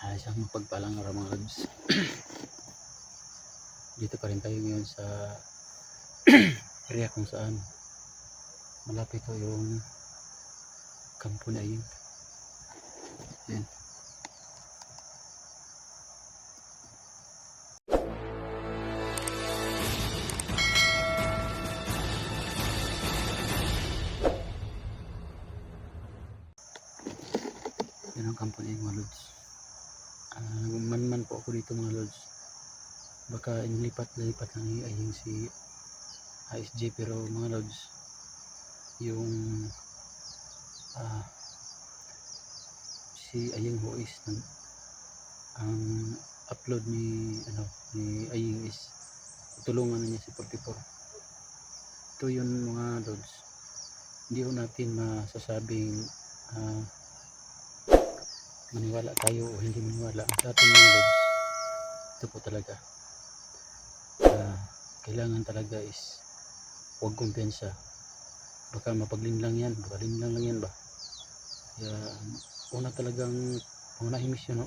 Isang mapagpalang araw mga lods. Dito pa rin tayo ngayon sa area kung saan malapit ko yung kampo na yun. Yan. Yan ang kampo na yun mga lods. Man po ako dito mga lods. Baka inilipat-lipat ng ayun si ASJ, pero mga lods, yung si Ayeng Hois ang upload ni Ayeng is tulungan na niya si 44. Ito yun mga lods. Hindi ko natin masasabing maniwala tayo o hindi maniwala. Ang sa atin mga lods, ito po talaga kailangan talaga is huwag kumpiyansa. Baka mapaglinlang yan, baka linlang lang yan ba. Kaya una talagang pangunahing misyon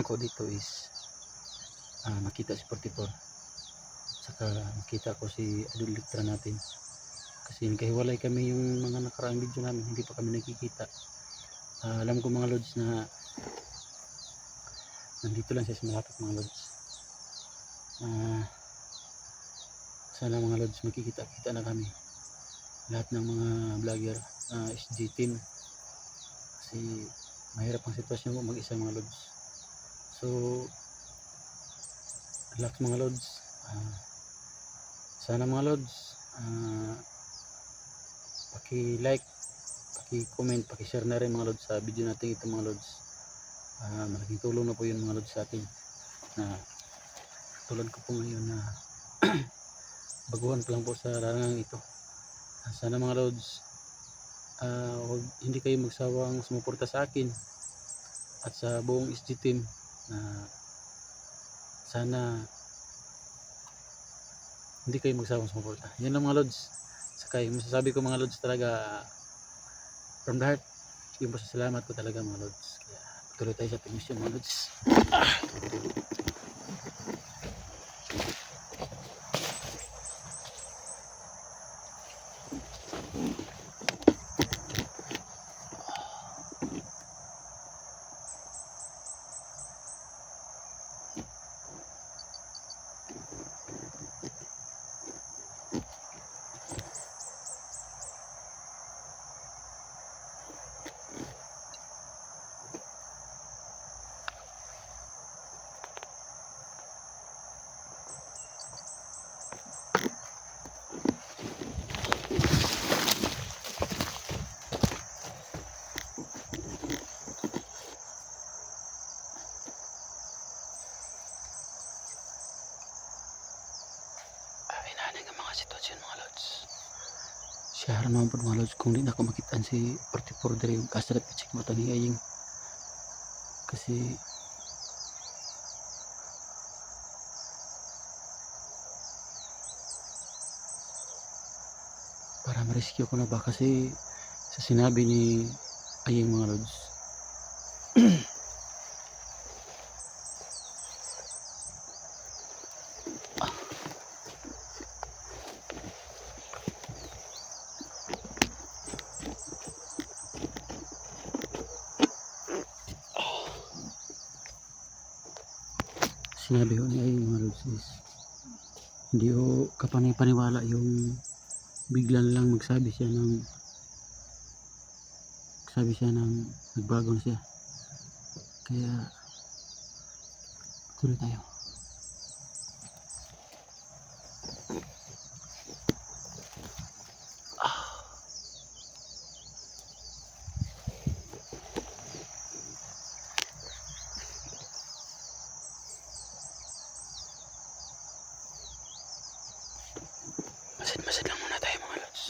ko dito is makita si 44, saka makita ko si Idol Litra natin, kasi nagkahiwalay kami yung mga nakaraang video namin, hindi pa kami nakikita. Alam ko mga lods na nandito lang siya sa malapit mga lods. Sana mga lods makikita-kita na kami lahat ng mga vlogger, SG team, kasi mahirap ang sitwasyon mo mag-isa mga lods. So relax mga lods. Sana mga lods paki-like, paki-comment, paki-share na rin mga lods sa video natin ito mga lods. Malaking tulong na po yun mga lods sa atin, na tulad ko po ngayon na baguhan pa lang po sa larangang ito. Sana mga lods hindi kayo magsawang sumuporta sa akin at sa buong SG team. Sana hindi kayo magsawang sumuporta. Yan lang mga lods. Saka yung masasabi ko mga lods talaga from the heart, yung pasasalamat ko talaga mga lods. Kaya tuloy tayo sa pag-mission mga lods. Sitwasyon mga lods, siya naman po mga lods, kung di na ako makitaan si 44 dari yung kasarap check mo ni Ayeng, kasi para ma-rescue ko na ba, kasi sa sinabi ni Ayeng mga lods sinabi ko ni Ayeng mga lods is hindi ko kapanay-paniwala yung biglan lang magsabi siya ng nagbago na siya. Kaya tuloy tayo. Masid lang muna tayo mga lods.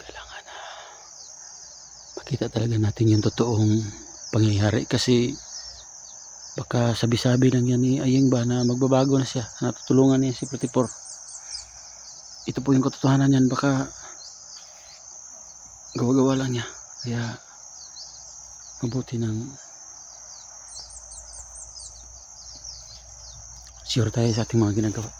Kailangan makita talaga natin yung totoong pangyayari, kasi baka sabi-sabi lang yan ni Ayeng ba na magbabago na siya, natutulungan niya si 44. Ito po yung katotohanan yan, baka gawa-gawa lang niya. Kaya mabuti ng sure tayo sa ating mga ginagawa.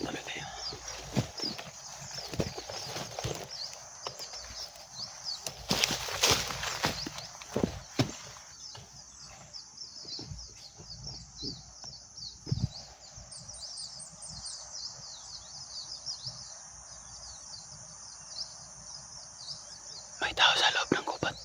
Tabi tayo. May tao sa loob ng gubat.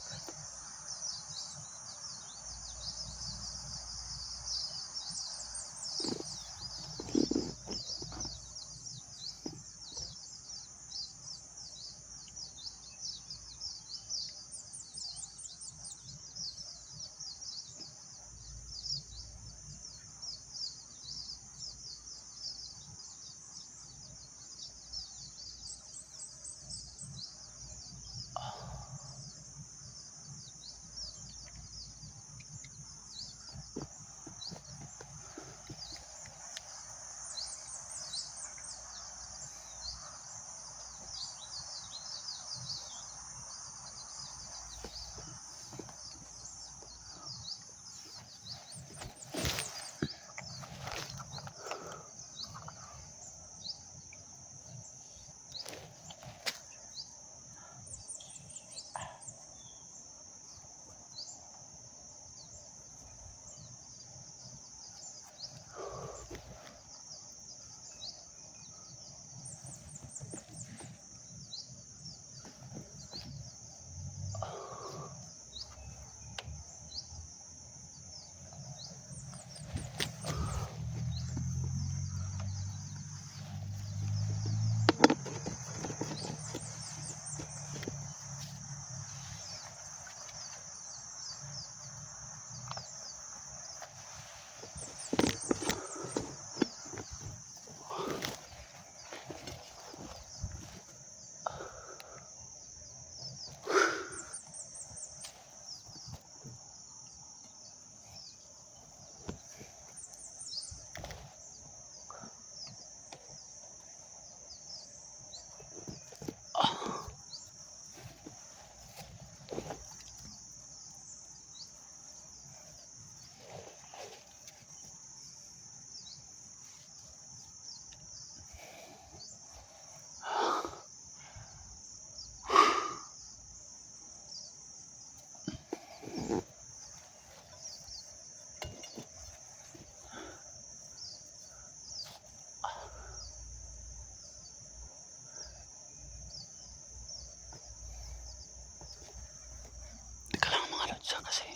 Teka lang mga lotsa, kasi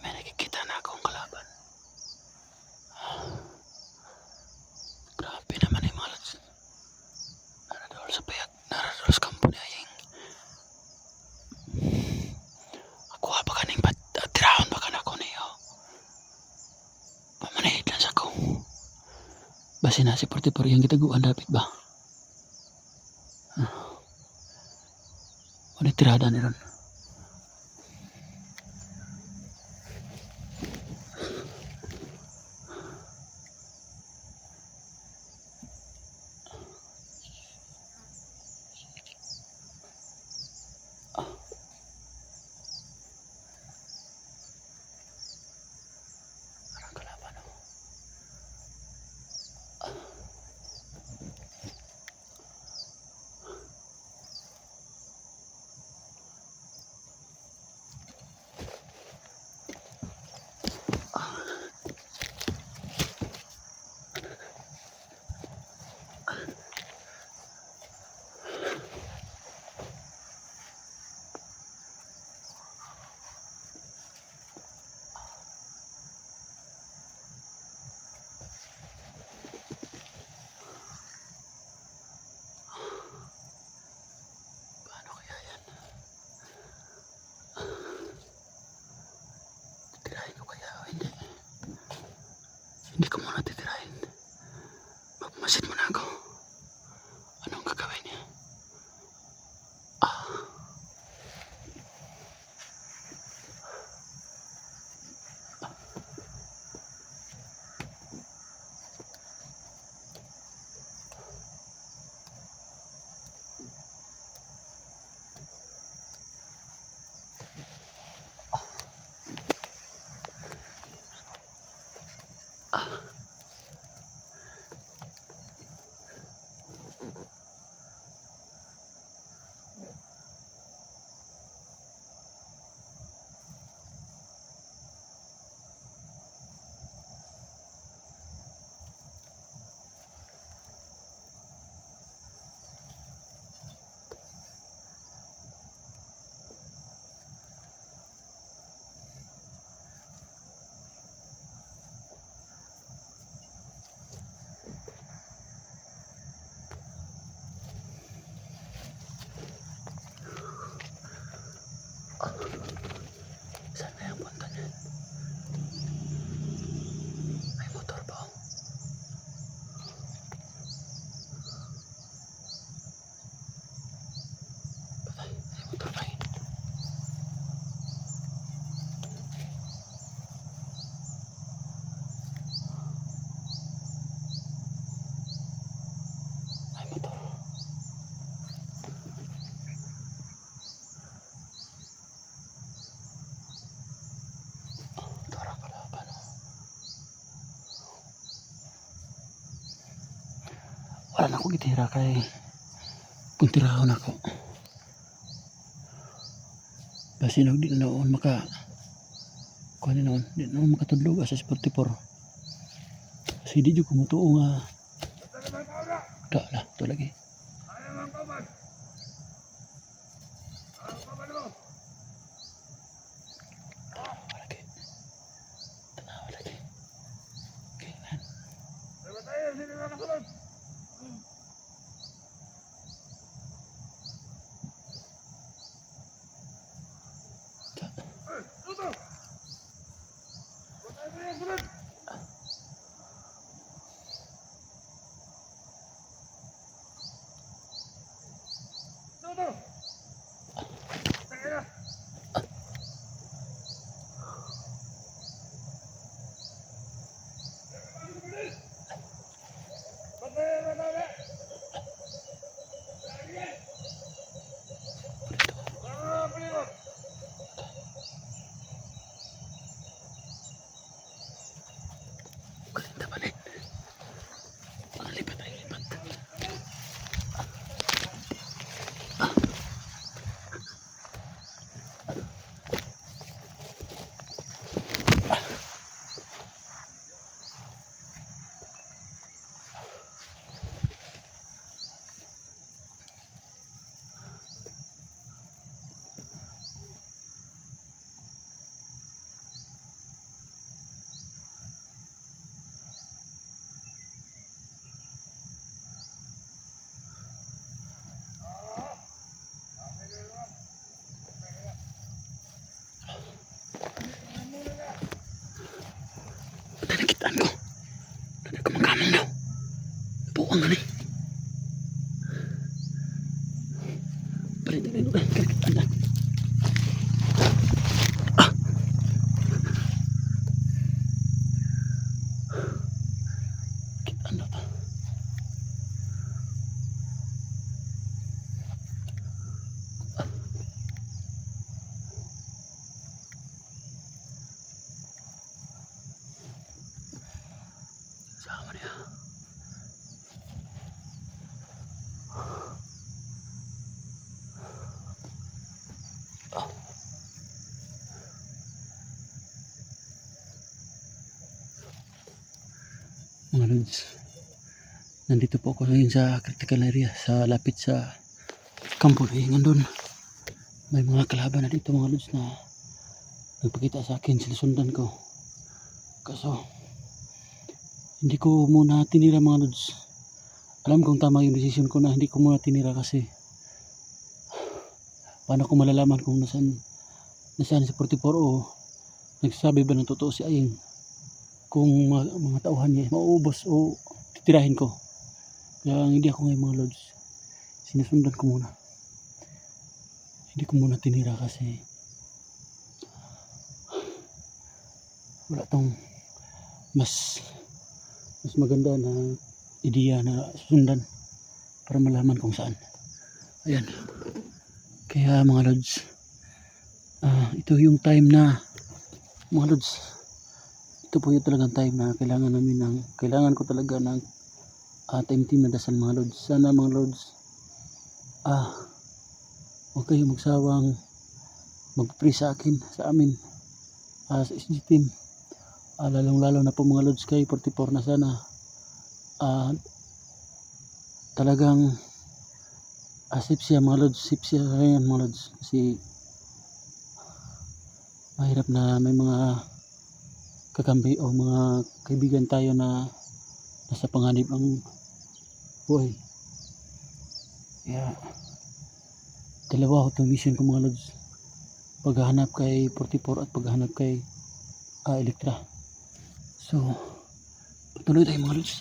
may nakikita na akong kalaban. Grabe naman yung mga lotsa. Naradol sa payat, naradol sa kampo ni Ayeng. Ako ba kaning tirahon ba ka na ako niyo? Pamanahid lang sa ko. Basi na si 44 yung gitaguan dapat ba? Ano tirada ni ron? Parang kalaban o. Hindi ko muna titirahin. Magmasid muna ako. Anong gagawin niya? Saan na yung punta niyan? May motor ba? Patay, may motor ba yun? May motor. Tara pala pa, no? Wala na akong itira kay puntirahon ako. Basi di na noon maka kuha na noon, di na noon makatudlog sa 44. Kasi di ko mutuo nga da lah, ito lagi. Lagi. Tanawa lagi. Okay, man. Kalinda balik. Lipat ay lipat. Nakitaan ko. Nakitaan ko mangkamang daw. Buwang nga na eh. Palit na rin. Nakitaan na. Nakitaan na ta. Sama niya. Mga lods, nandito po ako ngayon sa critical area, sa lapit sa kampo na doon. May mga kalaban na dito mga lods na nagpakita sa akin, sinusundan ko. Kaso hindi ko muna tinira mga lods. Alam kong tama yung decision ko na hindi ko muna tinira kasi paano ko malalaman kung nasaan si 44 o nagsasabi ba ng totoo si Ayeng. kung mga tauhan niya mauubos o titirahin ko. Kaya hindi ako ngayon mga lods, sinusundan ko muna. Hindi ko muna tinira kasi wala tong mas maganda na ideya na sundan para malaman kung saan. Ayan. Kaya mga lods, ito yung time na mga lods, ito po yung talagang time na kailangan ko talaga ng time na dasal mga lods. Sana mga lods, huwag kayong magsawang mag-pray sa amin sa SG team, lalong lalo na po mga lods kay 44 na sana talagang safe siya mga lods, safe siya ngayon mga lods, kasi mahirap na may mga kakampi o mga kaibigan tayo na nasa panganib ang buhay. Kaya dalawa itong mission ko mga lods, paghahanap kay 44 at paghahanap kay Electra. So patuloy tayo mga lods.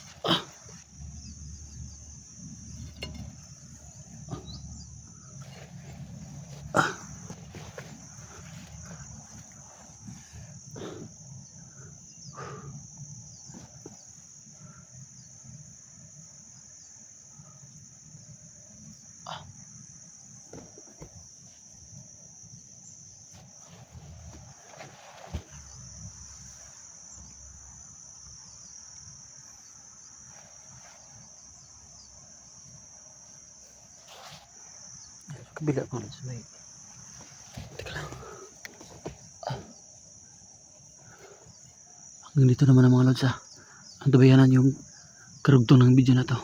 Kabila mga lods, may teka lang. Hanggang dito naman ang mga lods, ang tabayanan yung karugtong ng video na to.